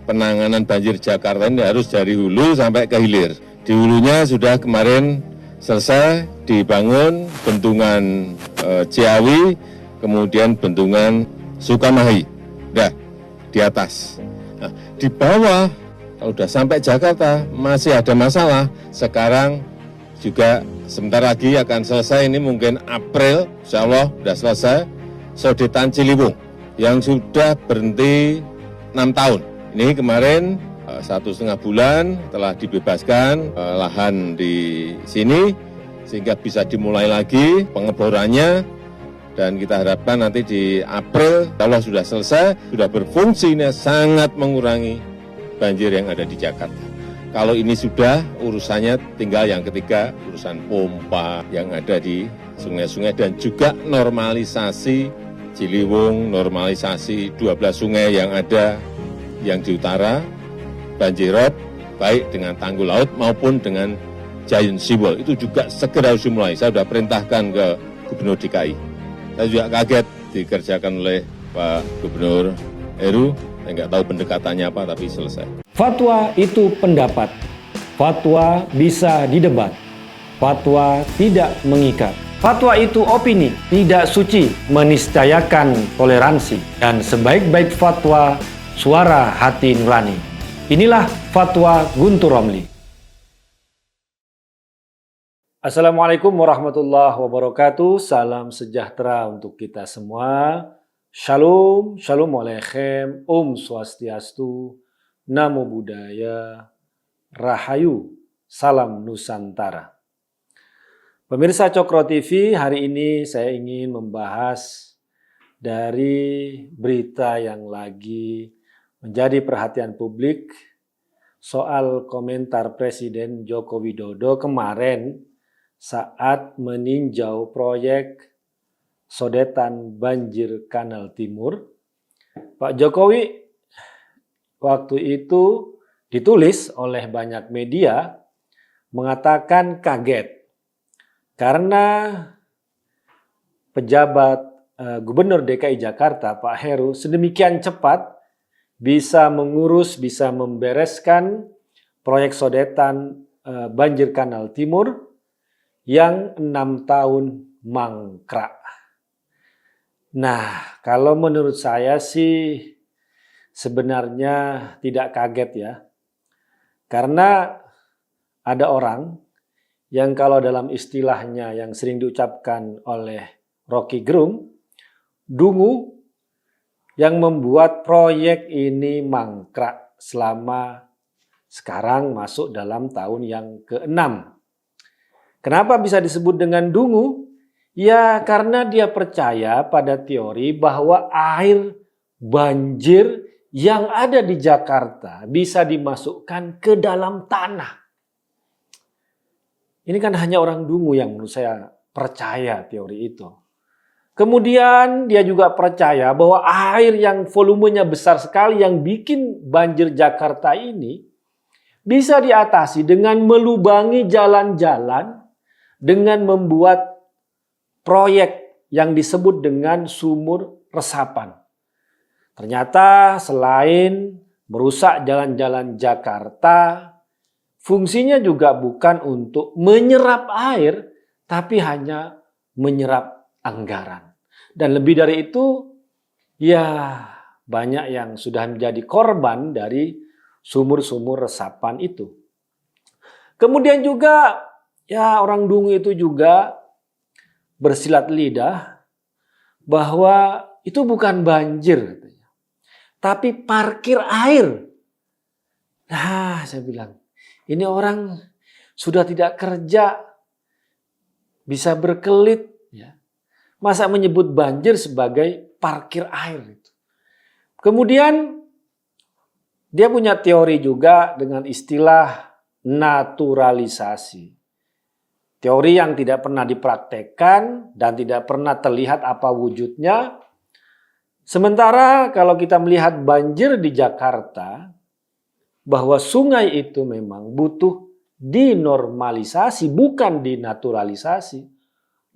penanganan banjir Jakarta ini harus dari hulu sampai ke hilir. Di hulunya sudah kemarin selesai dibangun bendungan Ciawi, kemudian bendungan Sukamahi. Nah, di atas. Nah, di bawah, kalau sudah sampai Jakarta masih ada masalah. Sekarang juga sebentar lagi akan selesai, ini mungkin April, insya Allah sudah selesai, Sodetan Ciliwung yang sudah berhenti 6 tahun. Ini kemarin 1,5 bulan telah dibebaskan lahan di sini, sehingga bisa dimulai lagi pengeborannya, dan kita harapkan nanti di April, kalau sudah selesai, sudah berfungsi, ini sangat mengurangi banjir yang ada di Jakarta. Kalau ini sudah, urusannya tinggal yang ketiga, urusan pompa yang ada di sungai-sungai, dan juga normalisasi Ciliwung, normalisasi 12 sungai yang ada yang di utara, banjirop, baik dengan tanggul laut maupun dengan giant seawall. Itu juga segera harus dimulai. Saya sudah perintahkan ke Gubernur DKI. Saya juga kaget dikerjakan oleh Pak Gubernur Heru. Saya nggak tahu pendekatannya apa, tapi selesai. Fatwa itu pendapat. Fatwa bisa didebat. Fatwa tidak mengikat. Fatwa itu opini, tidak suci, meniscayakan toleransi. Dan sebaik-baik fatwa, suara hati nurani. Inilah Fatwa Guntur Romli. Assalamualaikum warahmatullahi wabarakatuh. Salam sejahtera untuk kita semua. Shalom, shalom aleichem, Om Swastiastu, Namo Buddhaya, Rahayu, Salam Nusantara. Pemirsa Cokro TV, hari ini saya ingin membahas dari berita yang lagi menjadi perhatian publik soal komentar Presiden Joko Widodo kemarin saat meninjau proyek sodetan banjir Kanal Timur. Pak Jokowi waktu itu ditulis oleh banyak media mengatakan kaget karena pejabat Gubernur DKI Jakarta Pak Heru sedemikian cepat bisa mengurus, bisa membereskan proyek sodetan banjir Kanal Timur yang 6 tahun mangkrak. Nah, kalau menurut saya sih sebenarnya tidak kaget ya. Karena ada orang yang kalau dalam istilahnya yang sering diucapkan oleh Rocky Gerung, dungu, yang membuat proyek ini mangkrak selama sekarang masuk dalam tahun yang ke-6. Kenapa bisa disebut dengan dungu? Ya karena dia percaya pada teori bahwa air banjir yang ada di Jakarta bisa dimasukkan ke dalam tanah. Ini kan hanya orang dungu yang menurut saya percaya teori itu. Kemudian dia juga percaya bahwa air yang volumenya besar sekali yang bikin banjir Jakarta ini bisa diatasi dengan melubangi jalan-jalan, dengan membuat proyek yang disebut dengan sumur resapan. Ternyata selain merusak jalan-jalan Jakarta, fungsinya juga bukan untuk menyerap air, tapi hanya menyerap anggaran. Dan lebih dari itu, ya banyak yang sudah menjadi korban dari sumur-sumur resapan itu. Kemudian juga, ya orang dungu itu juga bersilat lidah bahwa itu bukan banjir, tapi parkir air. Nah, saya bilang, ini orang sudah tidak kerja, bisa berkelit, ya. Masa menyebut banjir sebagai parkir air? Kemudian dia punya teori juga dengan istilah naturalisasi. Teori yang tidak pernah dipraktekkan dan tidak pernah terlihat apa wujudnya. Sementara kalau kita melihat banjir di Jakarta, bahwa sungai itu memang butuh dinormalisasi, bukan dinaturalisasi.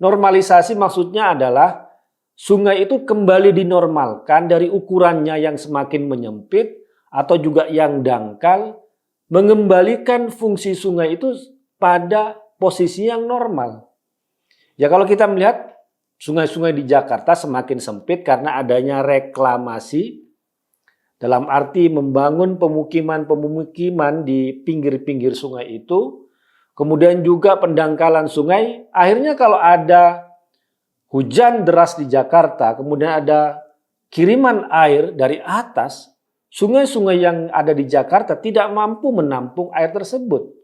Normalisasi maksudnya adalah sungai itu kembali dinormalkan dari ukurannya yang semakin menyempit, atau juga yang dangkal, mengembalikan fungsi sungai itu pada posisi yang normal. Ya kalau kita melihat sungai-sungai di Jakarta semakin sempit karena adanya reklamasi, dalam arti membangun pemukiman-pemukiman di pinggir-pinggir sungai itu, kemudian juga pendangkalan sungai. Akhirnya kalau ada hujan deras di Jakarta, kemudian ada kiriman air dari atas, sungai-sungai yang ada di Jakarta tidak mampu menampung air tersebut.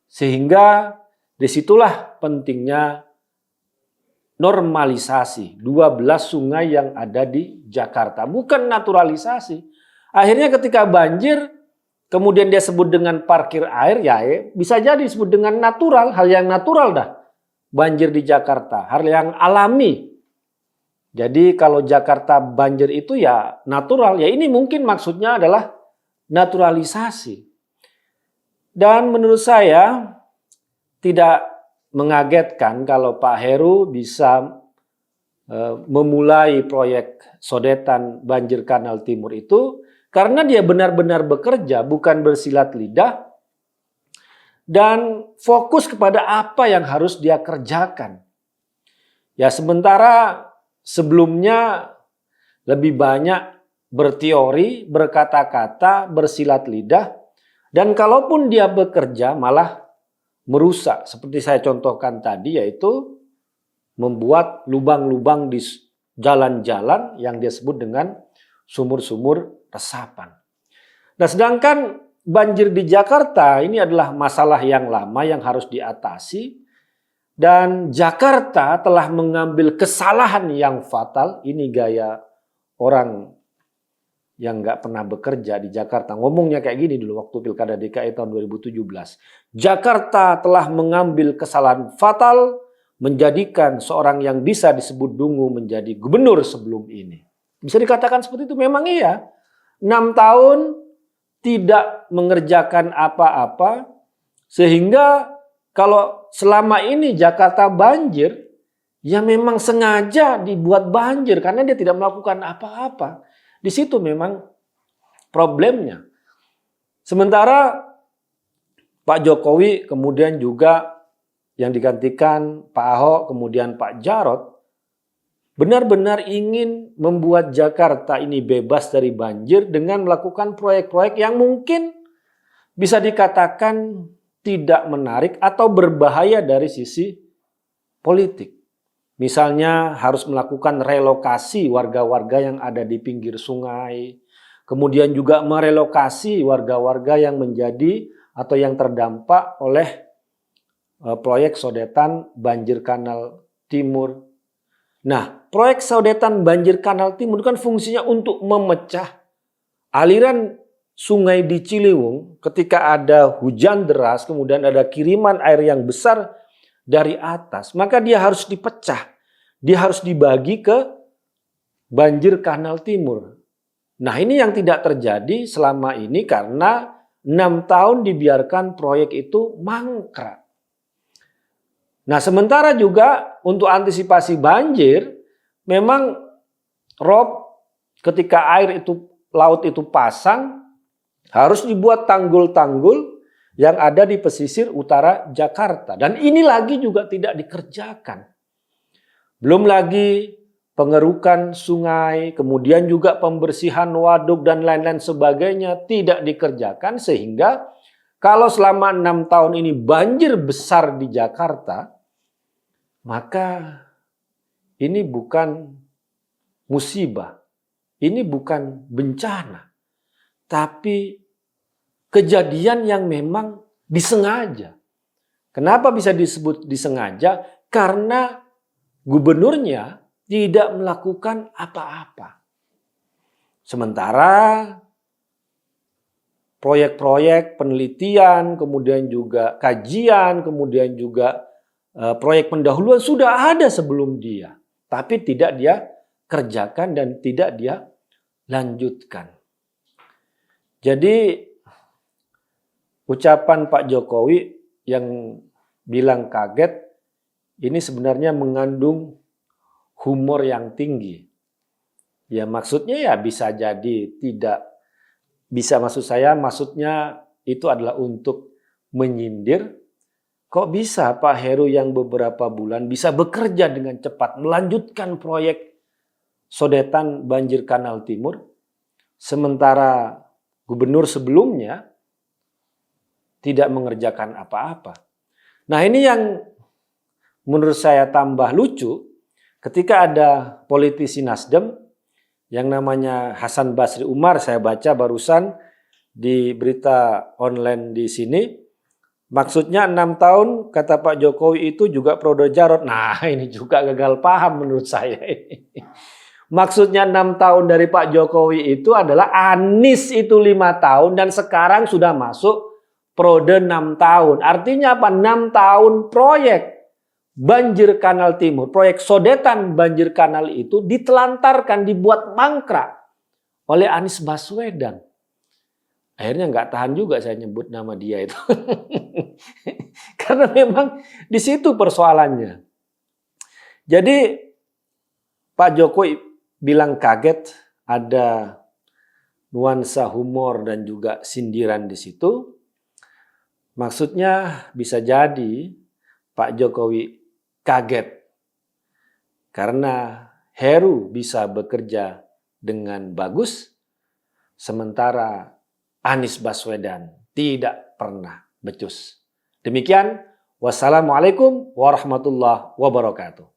Sehingga disitulah pentingnya normalisasi 12 sungai yang ada di Jakarta. Bukan naturalisasi. Akhirnya ketika banjir, kemudian dia sebut dengan parkir air, ya bisa jadi disebut dengan natural, hal yang natural dah. Banjir di Jakarta, hal yang alami. Jadi kalau Jakarta banjir itu ya natural, ya ini mungkin maksudnya adalah naturalisasi. Dan menurut saya tidak mengagetkan kalau Pak Heru bisa memulai proyek sodetan banjir Kanal Timur itu karena dia benar-benar bekerja, bukan bersilat lidah, dan fokus kepada apa yang harus dia kerjakan. Ya sementara sebelumnya lebih banyak berteori, berkata-kata, bersilat lidah, dan kalaupun dia bekerja malah merusak. Seperti saya contohkan tadi, yaitu membuat lubang-lubang di jalan-jalan yang dia sebut dengan sumur-sumur resapan. Nah, sedangkan banjir di Jakarta ini adalah masalah yang lama yang harus diatasi. Dan Jakarta telah mengambil kesalahan yang fatal. Ini gaya orang yang nggak pernah bekerja di Jakarta. Ngomongnya kayak gini dulu waktu Pilkada DKI tahun 2017. Jakarta telah mengambil kesalahan fatal menjadikan seorang yang bisa disebut dungu menjadi gubernur sebelum ini. Bisa dikatakan seperti itu, memang iya. 6 tahun tidak mengerjakan apa-apa, sehingga kalau selama ini Jakarta banjir, ya memang sengaja dibuat banjir karena dia tidak melakukan apa-apa. Di situ memang problemnya. Sementara Pak Jokowi kemudian juga yang digantikan Pak Ahok, kemudian Pak Jarot, benar-benar ingin membuat Jakarta ini bebas dari banjir dengan melakukan proyek-proyek yang mungkin bisa dikatakan tidak menarik atau berbahaya dari sisi politik. Misalnya harus melakukan relokasi warga-warga yang ada di pinggir sungai. Kemudian juga merelokasi warga-warga yang menjadi atau yang terdampak oleh proyek sodetan banjir Kanal Timur. Nah, proyek sodetan banjir Kanal Timur kan fungsinya untuk memecah aliran sungai di Ciliwung ketika ada hujan deras, kemudian ada kiriman air yang besar dari atas, maka dia harus dipecah. Dia harus dibagi ke banjir Kanal Timur. Nah, ini yang tidak terjadi selama ini karena 6 tahun dibiarkan proyek itu mangkrak. Nah, sementara juga untuk antisipasi banjir, memang rob ketika laut itu pasang, harus dibuat tanggul-tanggul yang ada di pesisir utara Jakarta. Dan ini lagi juga tidak dikerjakan. Belum lagi pengerukan sungai, kemudian juga pembersihan waduk dan lain-lain sebagainya tidak dikerjakan. Sehingga kalau selama 6 tahun ini banjir besar di Jakarta, maka ini bukan musibah, ini bukan bencana, tapi kejadian yang memang disengaja. Kenapa bisa disebut disengaja? Karena gubernurnya tidak melakukan apa-apa. Sementara proyek-proyek penelitian, kemudian juga kajian, kemudian juga proyek pendahuluan sudah ada sebelum dia. Tapi tidak dia kerjakan dan tidak dia lanjutkan. Jadi ucapan Pak Jokowi yang bilang kaget, ini sebenarnya mengandung humor yang tinggi. Ya maksudnya ya bisa jadi tidak maksud saya, maksudnya itu adalah untuk menyindir. Kok bisa Pak Heru yang beberapa bulan bisa bekerja dengan cepat, melanjutkan proyek sodetan banjir Kanal Timur, sementara gubernur sebelumnya tidak mengerjakan apa-apa. Nah, ini yang menurut saya tambah lucu ketika ada politisi Nasdem yang namanya Hasan Basri Umar, saya baca barusan di berita online di sini, maksudnya 6 tahun kata Pak Jokowi itu juga periode Jarot. Nah, ini juga gagal paham menurut saya. Maksudnya 6 tahun dari Pak Jokowi itu adalah Anies itu 5 tahun dan sekarang sudah masuk periode 6 tahun. Artinya apa? 6 tahun proyek banjir Kanal Timur, proyek sodetan banjir kanal itu ditelantarkan, dibuat mangkrak oleh Anies Baswedan. Akhirnya nggak tahan juga saya nyebut nama dia itu. Karena memang di situ persoalannya. Jadi Pak Jokowi bilang kaget, ada nuansa humor dan juga sindiran di situ. Maksudnya bisa jadi Pak Jokowi kaget karena Heru bisa bekerja dengan bagus, sementara Anies Baswedan tidak pernah becus. Demikian, wassalamualaikum warahmatullahi wabarakatuh.